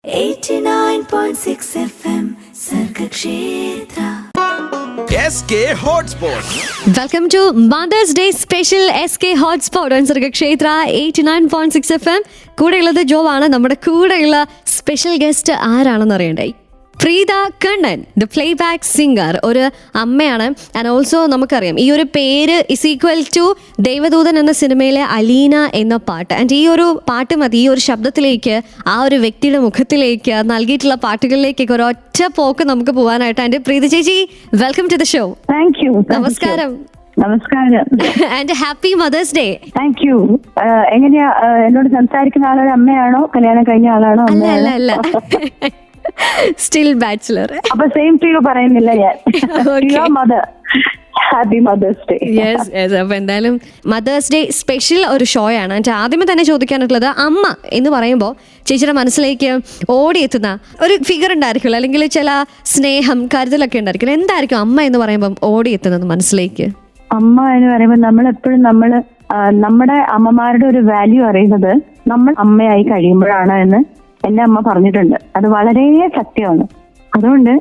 89.6 FM Sargakshetra SK Hotspot. Welcome to Mother's Day Special SK Hotspot on Sargakshetra 89.6 FM. കൂടെയുള്ളത് ജോ ആണ്. നമ്മുടെ കൂടെയുള്ള special guest ആരാണെന്ന് അറിയണ്ടേ? Preetha Kannan, the play back singer, ഒരു അമ്മയാണ്. ആൻഡ് ഓൾസോ നമുക്കറിയാം ഈ ഒരു പേര് ഇസ് ഈക്വൽ ടു ദേവദൂതൻ എന്ന സിനിമയിലെ അലീന എന്ന പാട്ട്. ആൻഡ് ഈ ഒരു പാട്ട് മതി ഈ ഒരു ശബ്ദത്തിലേക്ക്, ആ ഒരു വ്യക്തിയുടെ മുഖത്തിലേക്ക്, നൽകിയിട്ടുള്ള പാട്ടുകളിലേക്കൊക്കെ ഒരു ഒറ്റ പോക്ക് നമുക്ക് പോകാനായിട്ട്. ആൻഡ് പ്രീത ചേച്ചി, welcome to the show. Thank you. നമസ്കാരം. നമസ്കാരം and happy mother's day. Thank you. എങ്ങനെയാ എന്നോട് സംസാരിക്കുന്ന ആളൊരു അമ്മയാണോ, കല്യാണം കഴിഞ്ഞ ആളാണോ? അല്ല അല്ല സ്റ്റിൽ ബാച്ചിലർ. അപ്പൊ സെയിം ടു യു പറയുന്നില്ല ഞാൻ. Mother, happy mother's day. Yes yes. അപ്പൊ എന്തായാലും മദേഴ്സ് ഡേ സ്പെഷ്യൽ ഒരു ഷോയാണ്. എൻ്റെ ആദ്യമേ തന്നെ ചോദിക്കാനുള്ളത്, അമ്മ എന്ന് പറയുമ്പോൾ ചേച്ചിയുടെ മനസ്സിലേക്ക് ഓടിയെത്തുന്ന ഒരു ഫിഗർ ഉണ്ടായിരിക്കുമല്ലോ, അല്ലെങ്കിൽ ചില സ്നേഹം കരുതലൊക്കെ ഉണ്ടായിരിക്കുമല്ലോ, എന്തായിരിക്കും അമ്മ എന്ന് പറയുമ്പോൾ ഓടിയെത്തുന്നത് മനസ്സിലേക്ക്? അമ്മ എന്ന് പറയുമ്പോൾ നമ്മളെപ്പോഴും നമ്മുടെ അമ്മമാരുടെ ഒരു വാല്യൂ അറിയുന്നത് നമ്മൾ അമ്മയായി കഴിയുമ്പോഴാണ് എന്ന് എന്റെ അമ്മ പറഞ്ഞിട്ടുണ്ട്. അത് വളരെ സത്യമാണ്. അതുകൊണ്ട്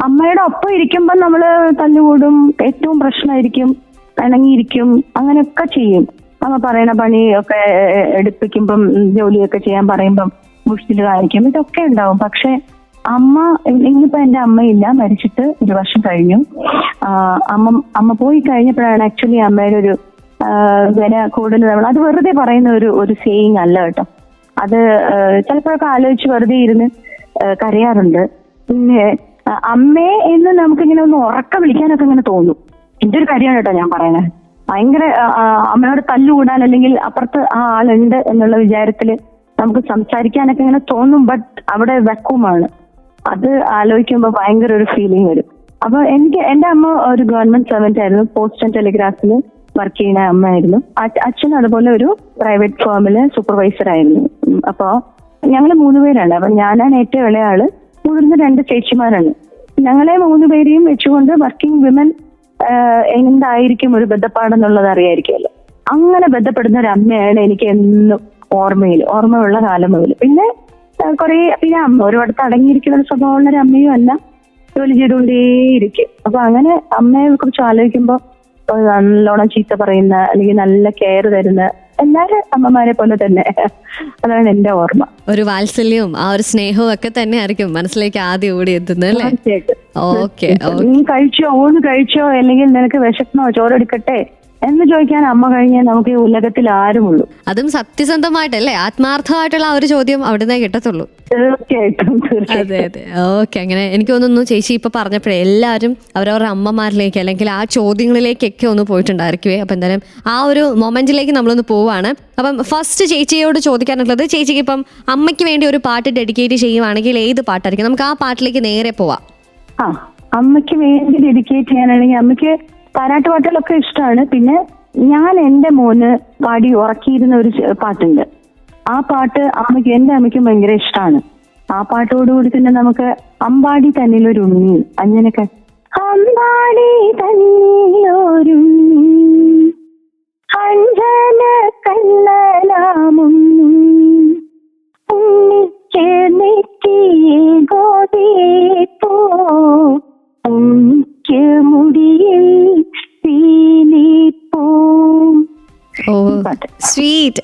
അമ്മയുടെ ഒപ്പം ഇരിക്കുമ്പോൾ നമ്മള് തല്ലുകൂടും, ഏറ്റവും പ്രശ്നമായിരിക്കും, പിണങ്ങിയിരിക്കും, അങ്ങനെയൊക്കെ ചെയ്യും. അമ്മ പറയുന്ന പണിയൊക്കെ എടുപ്പിക്കുമ്പം, ജോലിയൊക്കെ ചെയ്യാൻ പറയുമ്പം മുഷ്ടിൽ കാണിക്കും, ഇതൊക്കെ ഉണ്ടാവും. പക്ഷെ അമ്മ, ഇന്നിപ്പോ എന്റെ അമ്മയില്ല, മരിച്ചിട്ട് 1 വർഷം കഴിഞ്ഞു. അമ്മ പോയി കഴിഞ്ഞപ്പോഴാണ് ആക്ച്വലി അമ്മയുടെ ഒരു വില കൂടുതൽ. നമ്മൾ അത് വെറുതെ പറയുന്ന ഒരു സേയിങ് അല്ല കേട്ടോ. അത് ചിലപ്പോഴൊക്കെ ആലോചിച്ച് വെറുതെ ഇരുന്ന് കരയാറുണ്ട്. പിന്നെ അമ്മേ എന്ന് നമുക്കിങ്ങനെ ഒന്ന് ഉറക്കം വിളിക്കാനൊക്കെ ഇങ്ങനെ തോന്നും. എന്റെ ഒരു കാര്യമാണ് കേട്ടോ ഞാൻ പറയണേ. ഭയങ്കര അമ്മയോട് തല്ലുകൂടാൻ, അല്ലെങ്കിൽ അപ്പുറത്ത് ആ ആളുണ്ട് എന്നുള്ള വിചാരത്തില് നമുക്ക് സംസാരിക്കാനൊക്കെ ഇങ്ങനെ തോന്നും. ബട്ട് അവിടെ വെക്കുമാണ്. അത് ആലോചിക്കുമ്പോൾ ഭയങ്കര ഒരു ഫീലിംഗ് വരും. അപ്പൊ എന്റെ അമ്മ ഒരു ഗവൺമെന്റ് സർവന്റ് ആയിരുന്നു. പോസ്റ്റ് ആൻഡ് ടെലിഗ്രാഫിൽ വർക്ക് ചെയ്യുന്ന അമ്മയായിരുന്നു. അച്ഛൻ അതുപോലെ ഒരു പ്രൈവറ്റ് ഫേമില് സൂപ്പർവൈസർ ആയിരുന്നു. അപ്പൊ ഞങ്ങള് 3 പേരാണ്. അപ്പൊ ഞാനാണ് ഏറ്റവും ഇളയ ആള്. മുതിർന്ന 2 ചേച്ചിമാരാണ്. ഞങ്ങളെ 3 പേരെയും വെച്ചുകൊണ്ട് വർക്കിംഗ് വിമൻ എന്തായിരിക്കും ഒരു ബന്ധപ്പാടെന്നുള്ളത് അറിയായിരിക്കുമല്ലോ. അങ്ങനെ ബന്ധപ്പെടുന്ന ഒരു അമ്മയാണ് എനിക്ക് എന്നും ഓർമ്മയുള്ള കാലം മുതൽ. പിന്നെ പിന്നെ അമ്മ ഒരുപാട് അടങ്ങിയിരിക്കുന്ന ഒരു സ്വഭാവമുള്ള ഒരു അമ്മയും അല്ല, ജോലി ചെയ്തുകൊണ്ടേയിരിക്കും. അപ്പൊ അങ്ങനെ അമ്മയെ കുറിച്ച് ആലോചിക്കുമ്പോ നല്ലോണം ചീത്ത പറയുന്ന, അല്ലെങ്കിൽ നല്ല കെയർ തരുന്ന എല്ലാരും അമ്മമാരെ പോലെ തന്നെ. അതാണ് എന്റെ ഓർമ്മ. ഒരു വാത്സല്യവും ആ ഒരു സ്നേഹവും ഒക്കെ തന്നെ ആയിരിക്കും മനസ്സിലേക്ക് ആദ്യം ഓടി എത്തുന്നത് അല്ലേ? ഓക്കെ. നീ ഊണ് കഴിച്ചോ, അല്ലെങ്കിൽ നിനക്ക് വിശക്കണോ, ചോറെടുക്കട്ടെ എന്ന് ചോദിക്കാൻ അമ്മ കഴിഞ്ഞാൽ നമുക്ക് ഈ ഉലകത്തിൽ ആരുമുള്ളൂ. അതും സത്യസന്ധമായിട്ടല്ലേ, ആത്മാർത്ഥമായിട്ടുള്ള ആ ഒരു ചോദ്യം അവിടുന്ന് കിട്ടത്തുള്ളൂ. തീർച്ചയായിട്ടും. അതെ അതെ. ഓക്കെ. അങ്ങനെ എനിക്ക് തോന്നുന്നു ചേച്ചി ഇപ്പൊ പറഞ്ഞപ്പോഴേ എല്ലാവരും അവരവരുടെ അമ്മമാരിലേക്ക്, അല്ലെങ്കിൽ ആ ചോദ്യങ്ങളിലേക്കൊക്കെ ഒന്ന് പോയിട്ടുണ്ടായിരിക്കുവേ. അപ്പൊ എന്തായാലും ആ ഒരു മൊമെന്റിലേക്ക് നമ്മളൊന്ന് പോവാണ്. അപ്പം ഫസ്റ്റ് ചേച്ചിയോട് ചോദിക്കാനുള്ളത്, ചേച്ചിക്ക് ഇപ്പം അമ്മയ്ക്ക് വേണ്ടി ഒരു പാട്ട് ഡെഡിക്കേറ്റ് ചെയ്യുവാണെങ്കിൽ ഏത് പാട്ടായിരിക്കും? നമുക്ക് ആ പാട്ടിലേക്ക് നേരെ പോവാം. അമ്മയ്ക്ക് വേണ്ടി ഡെഡിക്കേറ്റ് ചെയ്യാനാണെങ്കിൽ അമ്മയ്ക്ക് താരാട്ട് പാട്ടുകളൊക്കെ ഇഷ്ടമാണ്. പിന്നെ ഞാൻ എന്റെ മോന് പാടി ഉറക്കിയിരുന്ന ഒരു പാട്ടുണ്ട്. ആ പാട്ട് എന്റെ അമ്മയ്ക്കും ഭയങ്കര ഇഷ്ടമാണ്. ആ പാട്ടോടുകൂടി തന്നെ നമുക്ക് അമ്പാടി തന്നിലൊരു ഉണ്ണി, അങ്ങനെയൊക്കെ അമ്പാടി തന്നിലൊരു അഞ്ജന കണ്ണലാമുണ്ണി ഉണ്ണിക്ക് നെറ്റിയെ ഗോതീപ്പോ ഉണ്ണിക്ക് മുടിയിൽ പീലിപ്പോ. സ്വീറ്റ്.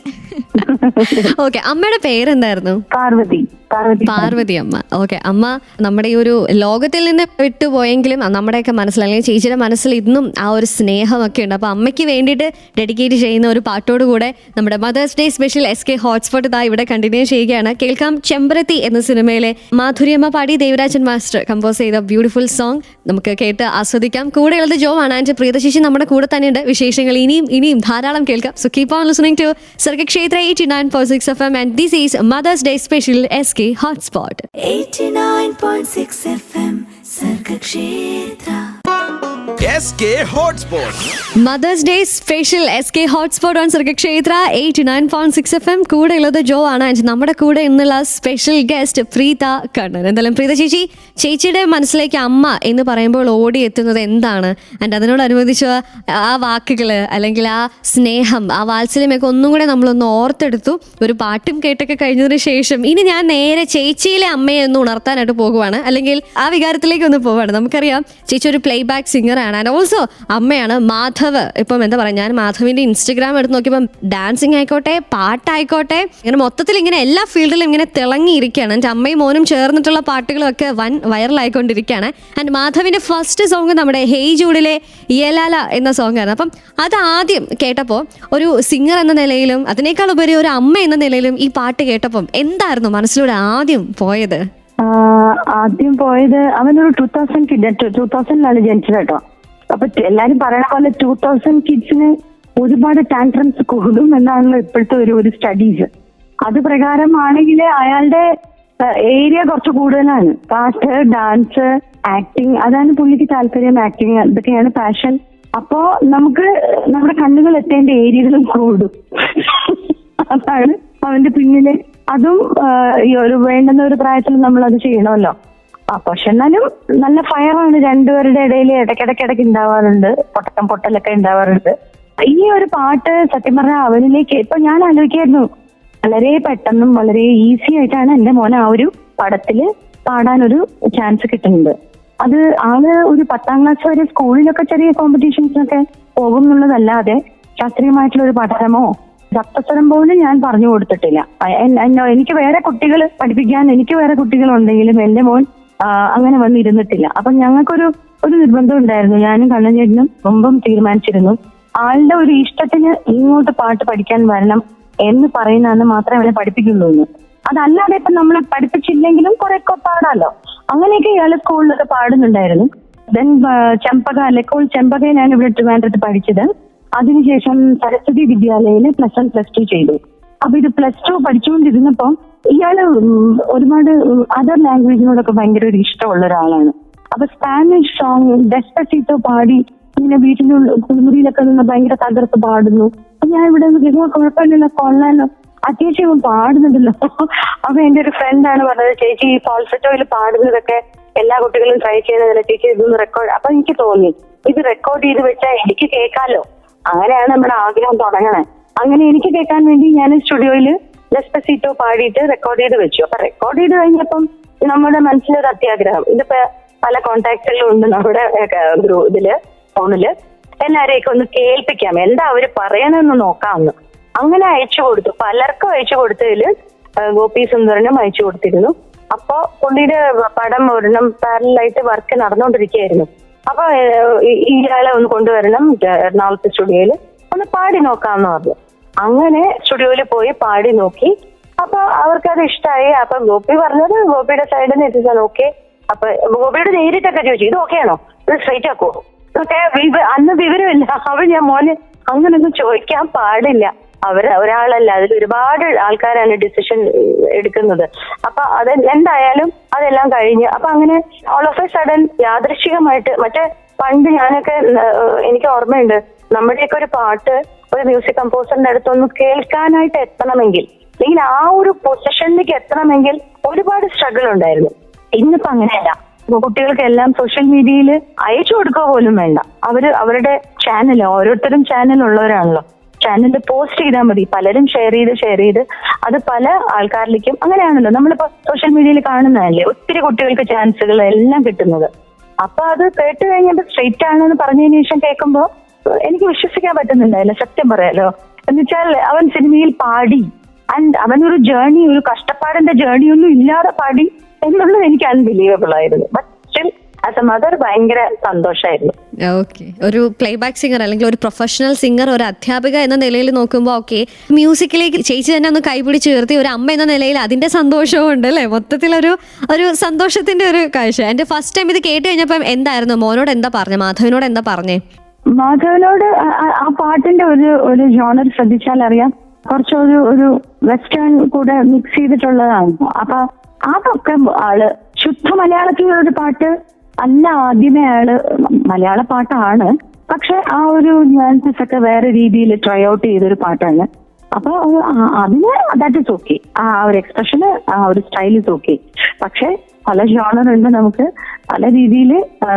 ഓക്കെ. അമ്മയുടെ പേരെന്തായിരുന്നു? പാർവതി അമ്മ. ഓക്കെ. അമ്മ നമ്മുടെ ഈ ഒരു ലോകത്തിൽ നിന്ന് വിട്ടുപോയെങ്കിലും നമ്മുടെയൊക്കെ മനസ്സിൽ, അല്ലെങ്കിൽ ചേച്ചിയുടെ മനസ്സിൽ ഇന്നും ആ ഒരു സ്നേഹമൊക്കെ ഉണ്ട്. അപ്പൊ അമ്മയ്ക്ക് വേണ്ടിയിട്ട് ഡെഡിക്കേറ്റ് ചെയ്യുന്ന ഒരു പാട്ടോട് കൂടെ നമ്മുടെ mother's day special SK hotspot ഇതാ ഇവിടെ കണ്ടിന്യൂ ചെയ്യുകയാണ്. കേൾക്കാം. ചെമ്പരത്തി എന്ന സിനിമയിലെ മാധുര്യമ്മ പാടി ദേവരാജൻ മാസ്റ്റർ കമ്പോസ് ചെയ്ത ബ്യൂട്ടിഫുൾ സോങ് നമുക്ക് കേട്ട് ആസ്വദിക്കാം. കൂടെയുള്ളത് ജോ ആണ്. ആൻഡ് പ്രീത ചേച്ചി നമ്മുടെ കൂടെ തന്നെയുണ്ട്. വിശേഷങ്ങൾ ഇനിയും ധാരാളം കേൾക്കാം. So keep on listening to Sargakshetra 89.6 FM and this is Mother's Day Special SK Hotspot. 89.6 FM Sargakshetra SK Hotspot. Mothers day special SK hotspot on Sargakshetra 89.6 FM. കൂടെ ഉള്ളത് ജോ ആണ്. നമ്മുടെ കൂടെ ഇന്നുള്ള സ്പെഷ്യൽ ഗസ്റ്റ് പ്രീത കണ്ണൻ. എന്തായാലും പ്രീത ചേച്ചിയുടെ മനസ്സിലേക്ക് അമ്മ എന്ന് പറയുമ്പോൾ ഓടി എത്തുന്നത് എന്താണ്? ആൻഡ് അതിനോടനുബന്ധിച്ച ആ വാക്കുകൾ അല്ലെങ്കിൽ ആ സ്നേഹം, ആ വാത്സല്യമൊക്കെ ഒന്നും കൂടെ നമ്മളൊന്ന് ഓർത്തെടുത്തു. ഒരു പാട്ടും കേട്ടൊക്കെ കഴിഞ്ഞതിന് ശേഷം ഇനി ഞാൻ നേരെ ചേച്ചിയിലെ അമ്മയെ ഒന്ന് ഉണർത്താനായിട്ട് പോകുവാണ്, അല്ലെങ്കിൽ ആ വികാരത്തിലേക്ക് ഒന്ന് പോവാണ്. നമുക്കറിയാം ചേച്ചി ഒരു പ്ലേ ബാക്ക് സിംഗറാണ് ആൻഡ് ഓൾസോ അമ്മയാണ്. മാധവ്, ഇപ്പം എന്താ പറയുക, ഞാൻ മാധവിന്റെ ഇൻസ്റ്റഗ്രാം എടുത്ത് നോക്കിയപ്പം ഡാൻസിങ് ആയിക്കോട്ടെ, പാട്ടായിക്കോട്ടെ, ഇങ്ങനെ മൊത്തത്തിൽ ഇങ്ങനെ എല്ലാ ഫീൽഡിലും ഇങ്ങനെ തിളങ്ങിയിരിക്കുകയാണ്. എൻ്റെ അമ്മയും മോനും ചേർന്നിട്ടുള്ള പാട്ടുകളൊക്കെ വൻ വൈറലായിക്കൊണ്ടിരിക്കുകയാണ്. ആൻഡ് മാധവിന്റെ ഫസ്റ്റ് സോങ് നമ്മുടെ ഹേയ് ജൂഡിലെ യലാല എന്ന സോങ് ആണ്. അപ്പം അത് ആദ്യം കേട്ടപ്പോൾ ഒരു സിംഗർ എന്ന നിലയിലും അതിനേക്കാൾ ഉപരി ഒരു അമ്മ എന്ന നിലയിലും ഈ പാട്ട് കേട്ടപ്പം എന്തായിരുന്നു മനസ്സിലൂടെ ആദ്യം പോയത്? ആദ്യം പോയത് അവനൊരു 2000 ജനിച്ചത് കേട്ടോ. അപ്പൊ എല്ലാരും പറയണ പോലെ 2000 കിഡ്സിന് ഒരുപാട് ടാൻട്രംസ് കൂടും എന്നാണല്ലോ ഇപ്പോഴത്തെ ഒരു സ്റ്റഡീസ്. അത് പ്രകാരമാണെങ്കിൽ അയാളുടെ ഏരിയ കുറച്ച് കൂടുതലാണ്. പാട്ട്, ഡാൻസ്, ആക്ടിങ്, അതാണ് പുള്ളിക്ക് താല്പര്യം. ആക്ടിങ് ഇതൊക്കെയാണ് പാഷൻ. അപ്പോ നമുക്ക് നമ്മുടെ കണ്ണുകൾ എത്തേണ്ട ഏരിയകളും കൂടും. അതാണ് അവന്റെ പിന്നില്. അതും ഈ ഒരു വേണ്ടുന്ന ഒരു പ്രായത്തിൽ നമ്മൾ അത് ചെയ്യണമല്ലോ. പക്ഷെ എന്നാലും നല്ല ഫയറാണ് രണ്ടുപേരുടെ ഇടയിൽ. ഇടയ്ക്കിടയ്ക്ക് ഉണ്ടാവാറുണ്ട്, പൊട്ടലൊക്കെ ഉണ്ടാവാറുണ്ട്. ഈ ഒരു പാട്ട് സത്യം പറഞ്ഞാൽ അവനിലേക്ക് ഇപ്പൊ ഞാൻ ആലോചിക്കായിരുന്നു, വളരെ പെട്ടെന്നും വളരെ ഈസി ആയിട്ടാണ് എന്റെ മോനെ ആ ഒരു പടത്തില് പാടാനൊരു ചാൻസ് കിട്ടുന്നത്. അത് ആള് ഒരു 10ാം ക്ലാസ് വരെ സ്കൂളിലൊക്കെ ചെറിയ കോമ്പറ്റീഷൻസിനൊക്കെ പോകും എന്നുള്ളതല്ലാതെ ശാസ്ത്രീയമായിട്ടുള്ള ഒരു പഠനമോ സപ്തസ്വരം പോലും ഞാൻ പറഞ്ഞു കൊടുത്തിട്ടില്ല. എനിക്ക് വേറെ കുട്ടികൾ പഠിപ്പിക്കാൻ എനിക്ക് വേറെ കുട്ടികളുണ്ടെങ്കിലും എന്റെ മോൻ അങ്ങനെ വന്നിരുന്നിട്ടില്ല. അപ്പൊ ഞങ്ങൾക്കൊരു നിർബന്ധം ഉണ്ടായിരുന്നു. ഞാനും കണ്ണൻ ചേട്ടനും മുമ്പും തീരുമാനിച്ചിരുന്നു, ആളുടെ ഒരു ഇഷ്ടത്തിന് ഇങ്ങോട്ട് പാട്ട് പഠിക്കാൻ വരണം എന്ന് പറയുന്നതെന്ന് മാത്രമേ അവനെ പഠിപ്പിക്കുള്ളൂ എന്ന്. അതല്ലാതെ ഇപ്പൊ നമ്മളെ പഠിപ്പിച്ചില്ലെങ്കിലും കുറെയൊക്കെ പാടാലോ. അങ്ങനെയൊക്കെ ഇയാള് സ്കൂളിലൊക്കെ പാടുന്നുണ്ടായിരുന്നു. ദെൻ ലക്കോൾ ചെമ്പകയിലാണ് ഇവിടെ ട്രിവാൻഡ്രത്ത് പഠിച്ചത്. അതിനുശേഷം സരസ്വതി വിദ്യാലയയിൽ +1 +2 ചെയ്തു. അപ്പൊ ഇത് +2 പഠിച്ചുകൊണ്ടിരുന്നപ്പോ ഇയാള് ഒരുപാട് അതർ ലാംഗ്വേജിനോടൊക്കെ ഭയങ്കര ഒരു ഇഷ്ടമുള്ള ഒരാളാണ്. അപ്പൊ സ്പാനിഷ് സോങ് ഡെസ്പെസിറ്റോ പാടി ഇങ്ങനെ വീട്ടിന്റെ കുളിമുറിയിലൊക്കെ നിന്ന് ഭയങ്കര തകർത്ത് പാടുന്നു. അപ്പൊ ഞാൻ ഇവിടെ കുഴപ്പമില്ലല്ലോ, കൊള്ളാലോ, അത്യാവശ്യം പാടുന്നുണ്ടല്ലോ. അപ്പൊ എന്റെ ഒരു ഫ്രണ്ടാണ് പറഞ്ഞത്, ചേച്ചി ഈ ഫാൾസെറ്റോയിൽ പാടുന്നതൊക്കെ എല്ലാ കുട്ടികളും ട്രൈ ചെയ്യുന്നതല്ല ചേച്ചി, ഇതൊന്ന് റെക്കോർഡ്. അപ്പൊ എനിക്ക് തോന്നി ഇത് റെക്കോർഡ് ചെയ്ത് വെച്ചാൽ എനിക്ക് കേൾക്കാലോ. അങ്ങനെയാണ് നമ്മുടെ ആഗ്രഹം തുടങ്ങണേ. അങ്ങനെ എനിക്ക് കേൾക്കാൻ വേണ്ടി ഞാൻ സ്റ്റുഡിയോയില് ഡെസ്പെസിറ്റോ പാടിയിട്ട് റെക്കോർഡ് ചെയ്ത് വെച്ചു. അപ്പൊ റെക്കോർഡ് ചെയ്ത് കഴിഞ്ഞപ്പം നമ്മുടെ മനസ്സിലൊരു അത്യാഗ്രഹം, ഇതിപ്പോ പല കോണ്ടാക്ട്സിലും ഉണ്ട് നമ്മുടെ ഇതില് ഫോണില്, എല്ലാരെയൊക്കെ ഒന്ന് കേൾപ്പിക്കാം, എന്താ അവര് പറയണമെന്ന് നോക്കാമെന്ന്. അങ്ങനെ അയച്ചു കൊടുത്തു. പലർക്കും അയച്ചു കൊടുത്തതില് ഗോപി സുന്ദരനും അയച്ചു കൊടുത്തിരുന്നു. അപ്പൊ പുള്ളിയുടെ പടം ഒരെണ്ണം പാരലായിട്ട് വർക്ക് നടന്നുകൊണ്ടിരിക്കുകയായിരുന്നു. അപ്പൊ ഇയാളെ ഒന്ന് കൊണ്ടുവരണം എറണാകുളത്തെ സ്റ്റുഡിയോയില്, ഒന്ന് പാടി നോക്കാമെന്ന് പറഞ്ഞു. അങ്ങനെ സ്റ്റുഡിയോയിൽ പോയി പാടി നോക്കി. അപ്പൊ അവർക്കത് ഇഷ്ടമായി. അപ്പൊ ഗോപി പറഞ്ഞത് ഗോപിയുടെ സൈഡിൽ നിന്ന് എത്തിച്ചാൽ ഓക്കെ. അപ്പൊ ഗോപിയോട് നേരിട്ടൊക്കെ ചോദിച്ചു, ഇത് ഓക്കെ ആണോ, ഇത് സ്ട്രൈറ്റ് ആക്കോ ഒക്കെ. അന്ന് വിവരമില്ല. അവൾ ഞാൻ മോനെ അങ്ങനൊന്നും ചോദിക്കാൻ പാടില്ല, ഒരാളല്ല, അതിൽ ഒരുപാട് ആൾക്കാരാണ് ഡിസിഷൻ എടുക്കുന്നത്. അപ്പൊ അത് എന്തായാലും അതെല്ലാം കഴിഞ്ഞ് അപ്പൊ അങ്ങനെ ഓൾ ഓഫ് എ സഡൻ യാദൃശ്ചികമായിട്ട്, മറ്റേ പണ്ട് ഞാനൊക്കെ എനിക്ക് ഓർമ്മയുണ്ട്, നമ്മുടെയൊക്കെ ഒരു പാട്ട് ഒരു മ്യൂസിക് കമ്പോസറിന്റെ അടുത്തൊന്ന് കേൾക്കാനായിട്ട് എത്തണമെങ്കിൽ, അല്ലെങ്കിൽ ആ ഒരു പൊസിഷനിലേക്ക് എത്തണമെങ്കിൽ ഒരുപാട് സ്ട്രഗിൾ ഉണ്ടായിരുന്നു. ഇന്നിപ്പോ അങ്ങനെയല്ല. കുട്ടികൾക്ക് എല്ലാം സോഷ്യൽ മീഡിയയിൽ അയച്ചു കൊടുക്കുക പോലും വേണ്ട. അവരുടെ ചാനൽ, ഓരോരുത്തരും ചാനൽ ഉള്ളവരാണല്ലോ, ചാനലിൽ പോസ്റ്റ് ചെയ്താൽ മതി. പലരും ഷെയർ ചെയ്ത് അത് പല ആൾക്കാരിലേക്കും. അങ്ങനെയാണല്ലോ നമ്മളിപ്പോ സോഷ്യൽ മീഡിയയിൽ കാണുന്നതല്ലേ ഒത്തിരി കുട്ടികൾക്ക് ചാൻസുകൾ എല്ലാം കിട്ടുന്നത്. അപ്പൊ അത് കേട്ട് കഴിഞ്ഞപ്പോൾ സ്ട്രെയിറ്റ് ആണെന്ന് പറഞ്ഞതിന് ശേഷം കേൾക്കുമ്പോ എനിക്ക് വിശ്വസിക്കാൻ പറ്റുന്നുണ്ടായില്ല, സത്യം പറയാലോ. എന്നുവെച്ചാൽ അവൻ സിനിമയിൽ പാടി, ആൻഡ് അവനൊരു ജേർണി, ഒരു കഷ്ടപ്പാടിന്റെ ജേർണി ഒന്നും ഇല്ലാതെ പാടി എന്നുള്ളത് എനിക്ക് അൺബിലീവബിൾ ആയിരുന്നു. But still as A mother ഭയങ്കര സന്തോഷമായിരുന്നു. ഓക്കെ, ഒരു പ്ലേ ബാക്ക് സിംഗർ അല്ലെങ്കിൽ ഒരു പ്രൊഫഷണൽ സിംഗർ, ഒരു അധ്യാപിക എന്ന നിലയിൽ നോക്കുമ്പോൾ ഓക്കെ, മ്യൂസിക്കിലേക്ക് ചേച്ചി തന്നെ ഒന്ന് കൈപിടിച്ച് ഉയർത്തി, ഒരു അമ്മ എന്ന നിലയിൽ അതിന്റെ സന്തോഷവും ഉണ്ട് അല്ലേ? മൊത്തത്തിലൊരു സന്തോഷത്തിന്റെ ഒരു കാഴ്ച. എന്റെ ഫസ്റ്റ് ടൈം ഇത് കേട്ട് കഴിഞ്ഞപ്പം എന്തായിരുന്നു, മോനോട് എന്താ പറഞ്ഞേ, മാധവിനോട് എന്താ പറഞ്ഞേ? മാധവനോട് ആ പാട്ടിന്റെ ഒരു ജോണർ ശ്രദ്ധിച്ചാൽ അറിയാം, കുറച്ചൊരു വെസ്റ്റേൺ കൂടെ മിക്സ് ചെയ്തിട്ടുള്ളതാണ്. അപ്പൊ അതൊക്കെ ആള് ശുദ്ധ മലയാളത്തിലുള്ള ഒരു പാട്ട് അല്ല ആദ്യമേ അയാള് മലയാള പാട്ടാണ്, പക്ഷെ ആ ഒരു ന്യൂആൻസസ് ഒക്കെ വേറെ രീതിയിൽ ട്രൈ ഔട്ട് ചെയ്തൊരു പാട്ടാണ്. അപ്പൊ അതിന് ദാറ്റ് ഇസ് ഓക്കെ, ആ ഒരു എക്സ്പ്രഷന്, ആ ഒരു സ്റ്റൈൽ ഇസ് ഓക്കെ. പക്ഷെ പല ജോണർ ഉണ്ട്, നമുക്ക് പല രീതിയിൽ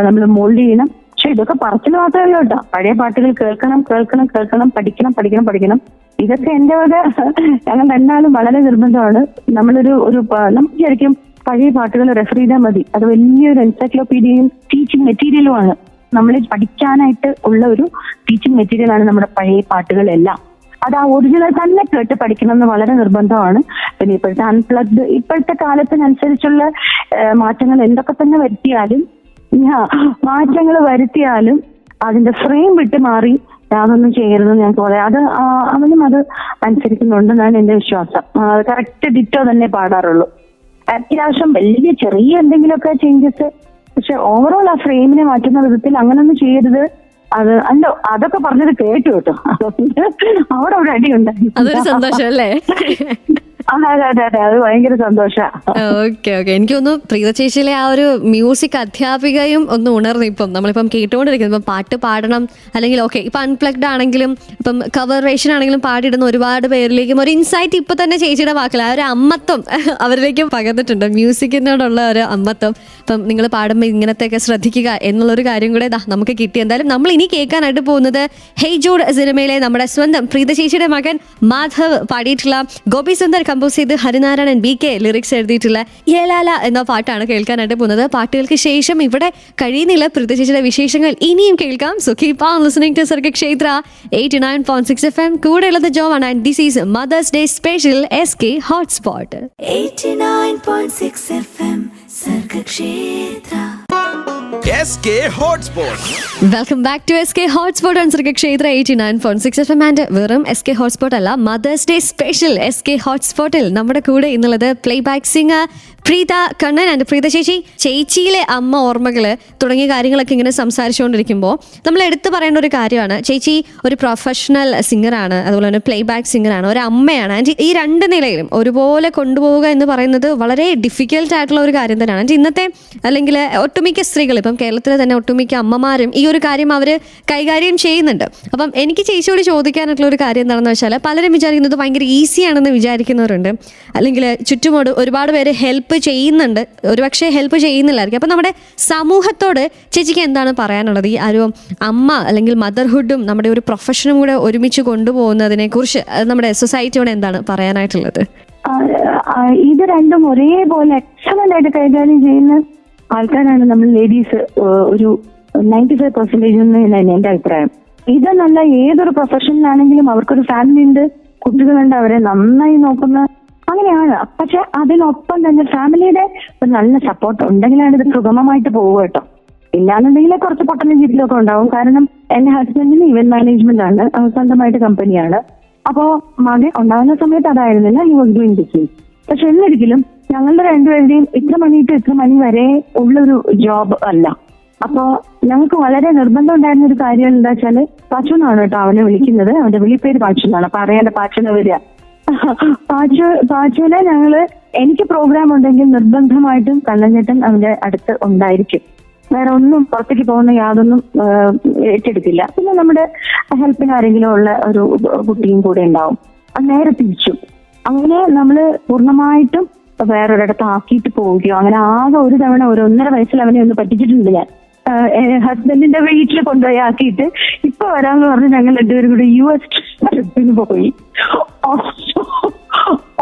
നമ്മൾ മോൾഡ് ചെയ്യണം. പക്ഷെ ഇതൊക്കെ പറച്ചിൽ മാത്രമല്ല കേട്ടോ, പഴയ പാട്ടുകൾ കേൾക്കണം കേൾക്കണം കേൾക്കണം, പഠിക്കണം പഠിക്കണം പഠിക്കണം. ഇതൊക്കെ എന്റെ വക ഞങ്ങൾ രണ്ടാളും വളരെ നിർബന്ധമാണ്. നമ്മളൊരു നമുക്ക് ശരിക്കും പഴയ പാട്ടുകൾ റെഫർ ചെയ്താൽ മതി, അത് വലിയൊരു എൻസൈക്ലോപീഡിയയും ടീച്ചിങ് മെറ്റീരിയലുമാണ്. നമ്മൾ പഠിക്കാനായിട്ട് ഉള്ള ഒരു ടീച്ചിങ് മെറ്റീരിയലാണ് നമ്മുടെ പഴയ പാട്ടുകളെല്ലാം. അത് ആ ഒറിജിനൽ തന്നെ കേട്ട് പഠിക്കണം എന്ന് വളരെ നിർബന്ധമാണ്. പിന്നെ ഇപ്പോഴത്തെ അൺപ്ലഗ്ഡ്, ഇപ്പോഴത്തെ കാലത്തിനനുസരിച്ചുള്ള മാറ്റങ്ങൾ എന്തൊക്കെ തന്നെ വരുത്തിയാലും അതിന്റെ ഫ്രെയിം വിട്ട് മാറി യാതൊന്നും ചെയ്യരുതെന്ന് ഞാൻ പറയാം. അത് അവനും അത് അനുസരിക്കുന്നുണ്ടെന്നാണ് എന്റെ വിശ്വാസം. കറക്റ്റ് ഡിറ്റോ തന്നെ പാടാറുള്ളൂ. അത്യാവശ്യം വലിയ ചെറിയ എന്തെങ്കിലുമൊക്കെ ചേഞ്ചസ്, പക്ഷെ ഓവറോൾ ആ ഫ്രെയിമിനെ മാറ്റുന്ന വിധത്തിൽ അങ്ങനൊന്നും ചെയ്യരുത്. അത് അല്ല, അതൊക്കെ പറഞ്ഞത് കേട്ടു കേട്ടോ, അവിടെ ഒരു അടിയുണ്ടായി. അതൊരു സന്തോഷം അല്ലേ? അതെ, അത് ഭയങ്കര സന്തോഷമാണ്. ഓക്കെ. എനിക്ക് തോന്നുന്നു പ്രീത ചേച്ചിയിലെ ആ ഒരു മ്യൂസിക് അധ്യാപികയും ഒന്ന് ഉണർന്നു. ഇപ്പം നമ്മളിപ്പം കേട്ടുകൊണ്ടിരിക്കുന്നത്, ഇപ്പം പാട്ട് പാടണം, അല്ലെങ്കിൽ ഓക്കെ ഇപ്പം അൺപ്ലഗ്ഡ് ആണെങ്കിലും ഇപ്പം കവർ വേർഷൻ ആണെങ്കിലും പാടിയിടുന്ന ഒരുപാട് പേരിലേക്കും ഒരു ഇൻസൈറ്റ് ഇപ്പൊ തന്നെ ചേച്ചിയുടെ വാക്കിൽ ആ ഒരു അമ്മത്വം അവരിലേക്കും പകർന്നിട്ടുണ്ട്, മ്യൂസിക്കിനോടുള്ള ഒരു അമ്മത്വം. ഇപ്പം നിങ്ങൾ പാടുമ്പോൾ ഇങ്ങനത്തെയൊക്കെ ശ്രദ്ധിക്കുക എന്നുള്ളൊരു കാര്യം കൂടെ നമുക്ക് കിട്ടി. എന്തായാലും നമ്മൾ ഇനി കേൾക്കാനായിട്ട് പോകുന്നത് ഹേയ് ജൂഡ് സിനിമയിലെ നമ്മുടെ സ്വന്തം പ്രീത ചേച്ചിയുടെ മകൻ മാധവ് പാടിയിട്ടുള്ള, ഗോപി സുന്ദർ കമ്പോസ് ചെയ്ത് ഹരിനാരായണൻ BK ലിറിക്സ് എഴുതിയിട്ടുള്ള യേലാല എന്ന പാട്ടാണ് കേൾക്കാനായിട്ട് പോകുന്നത്. പാട്ടുകൾക്ക് ശേഷം ഇവിടെ കഴിയുന്നില്ല പ്രീത ചേച്ചിയുടെ വിശേഷങ്ങൾ ഇനിയും കേൾക്കാം. So keep on listening to സർഗ ക്ഷേത്ര 89.6 FM. കൂടെ ഉള്ളത് Joan and this is Mother's day special SK hotspot 89.6 FM Sargakshetra. SK Hotspot. Welcome back to SK hotspot on സർഗ ക്ഷേത്ര 89.6 FM. ആൻഡ് വെറും SK ഹോട്ട്സ്പോട്ട് അല്ല, മദേഴ്സ് ഡേ സ്പെഷ്യൽ SK ഹോട്ട്സ്പോട്ടിൽ നമ്മുടെ കൂടെ ഇന്നുള്ളത് play back singer Preetha Kannan and Preetha ചേച്ചിയിലെ അമ്മ ഓർമ്മകൾ തുടങ്ങിയ കാര്യങ്ങളൊക്കെ ഇങ്ങനെ സംസാരിച്ചുകൊണ്ടിരിക്കുമ്പോൾ നമ്മൾ എടുത്തു പറയേണ്ട ഒരു കാര്യമാണ്, ചേച്ചി ഒരു പ്രൊഫഷണൽ സിംഗറാണ്, അതുപോലെ തന്നെ പ്ലേ ബാക്ക് സിംഗറാണ്, ഒരു അമ്മയാണ്. ആൻഡ് ഈ രണ്ട് നിലയിലും ഒരുപോലെ കൊണ്ടുപോവുക എന്ന് പറയുന്നത് വളരെ ഡിഫിക്കൽട്ട് ആയിട്ടുള്ള ഒരു കാര്യം തന്നെയാണ്. ആൻഡ് ഇന്നത്തെ അല്ലെങ്കിൽ ഒട്ടുമിക്ക സ്ത്രീകൾ, ഇപ്പം കേരളത്തിലെ തന്നെ ഒട്ടുമിക്ക അമ്മമാരും ഈ ഒരു കാര്യം അവർ കൈകാര്യം ചെയ്യുന്നുണ്ട്. അപ്പം എനിക്ക് ചേച്ചിയോട് ചോദിക്കാനായിട്ടുള്ള ഒരു കാര്യം എന്താണെന്ന് വെച്ചാൽ, പലരും വിചാരിക്കുന്നത് ഭയങ്കര ഈസിയാണെന്ന് വിചാരിക്കുന്നവരുണ്ട്, അല്ലെങ്കിൽ ചുറ്റുമോട് ഒരുപാട് പേര് ഹെൽപ്പ് ചെയ്യുന്നുണ്ട്, ഒരുപക്ഷെ ഹെൽപ്പ് ചെയ്യുന്നില്ലായിരിക്കും. അപ്പം നമ്മുടെ സമൂഹത്തോട് ചേച്ചിക്ക് എന്താണ് പറയാനുള്ളത്? ഈ ഒരു അമ്മ അല്ലെങ്കിൽ മദർഹുഡും നമ്മുടെ ഒരു പ്രൊഫഷനും കൂടെ ഒരുമിച്ച് കൊണ്ടുപോകുന്നതിനെ കുറിച്ച് നമ്മുടെ സൊസൈറ്റിയോട് എന്താണ് പറയാനായിട്ടുള്ളത്? ഇത് രണ്ടും ഒരേപോലെ എക്സലന്റ് ആയിട്ട് കൈകാര്യം ചെയ്യുന്ന ആൾക്കാരാണ് നമ്മൾ ലേഡീസ്, ഒരു 95% എന്നാണ് എന്റെ അഭിപ്രായം. ഇതെന്നല്ല, ഏതൊരു പ്രൊഫഷനിലാണെങ്കിലും അവർക്കൊരു ഫാമിലി ഉണ്ട്, കുട്ടികളുണ്ട്, അവരെ നന്നായി നോക്കുന്ന അങ്ങനെയാണ്. പക്ഷെ അതിനൊപ്പം തന്നെ ഫാമിലിയുടെ ഒരു നല്ല സപ്പോർട്ട് ഉണ്ടെങ്കിലാണ് ഇത് സുഗമമായിട്ട് പോകുക കേട്ടോ. ഇല്ലാന്നുണ്ടെങ്കിൽ കുറച്ച് പൊട്ടലും ചീറ്റിലൊക്കെ ഉണ്ടാവും. കാരണം എന്റെ ഹസ്ബൻഡിന് ഇവന്റ് മാനേജ്മെന്റ് ആണ്, സ്വന്തമായിട്ട് കമ്പനിയാണ്. അപ്പോ മകൻ ഉണ്ടാകുന്ന സമയത്ത് അതായിരുന്നില്ല, ഹി വാസ് ഡൂയിങ് ബിസിനസ്. പക്ഷെ എന്നിരിക്കലും ഞങ്ങളുടെ രണ്ടുപേരുടെയും ഇത്ര മണി ടു ഇത്ര മണി വരെ ഉള്ളൊരു ജോബ് അല്ല. അപ്പോ ഞങ്ങൾക്ക് വളരെ നിർബന്ധം ഉണ്ടായിരുന്ന ഒരു കാര്യം എന്താ വെച്ചാല്, പാച്ചു എന്നാണ് കേട്ടോ അവനെ വിളിക്കുന്നത്, അവന്റെ വിളിപ്പേര് പാച്ചു എന്നാണ്. അപ്പൊ അറിയാണ്ട് പാച്ചുന്ന് വരിക. പാച്ചുവിനെ ഞങ്ങള്, എനിക്ക് പ്രോഗ്രാം ഉണ്ടെങ്കിൽ നിർബന്ധമായിട്ടും കണ്ണൻചേട്ടൻ അവന്റെ അടുത്ത് ഉണ്ടായിരിക്കും. വേറെ ഒന്നും പുറത്തേക്ക് പോകുന്ന യാതൊന്നും ഏറ്റെടുക്കില്ല. പിന്നെ നമ്മുടെ ഹെൽപ്പിന് ആരെങ്കിലും ഉള്ള ഒരു കുട്ടിയും കൂടെ ഉണ്ടാവും. അത് നേരെ തിരിച്ചു. അങ്ങനെ നമ്മള് പൂർണ്ണമായിട്ടും വേറൊരിടത്ത് ആക്കിയിട്ട് പോവുകയോ, അങ്ങനെ ആകെ ഒരു തവണ ഒരു 1.5 വയസ്സിൽ അവനെ ഒന്ന് പറ്റിച്ചിട്ടുണ്ട് ഞാൻ. ഹസ്ബൻഡിന്റെ വീട്ടിൽ കൊണ്ടുപോയി ആക്കിയിട്ട് ഇപ്പൊ വരാമെന്ന് പറഞ്ഞ് ഞങ്ങൾ രണ്ടുപേരും കൂടി US ട്രിപ്പിന് പോയി.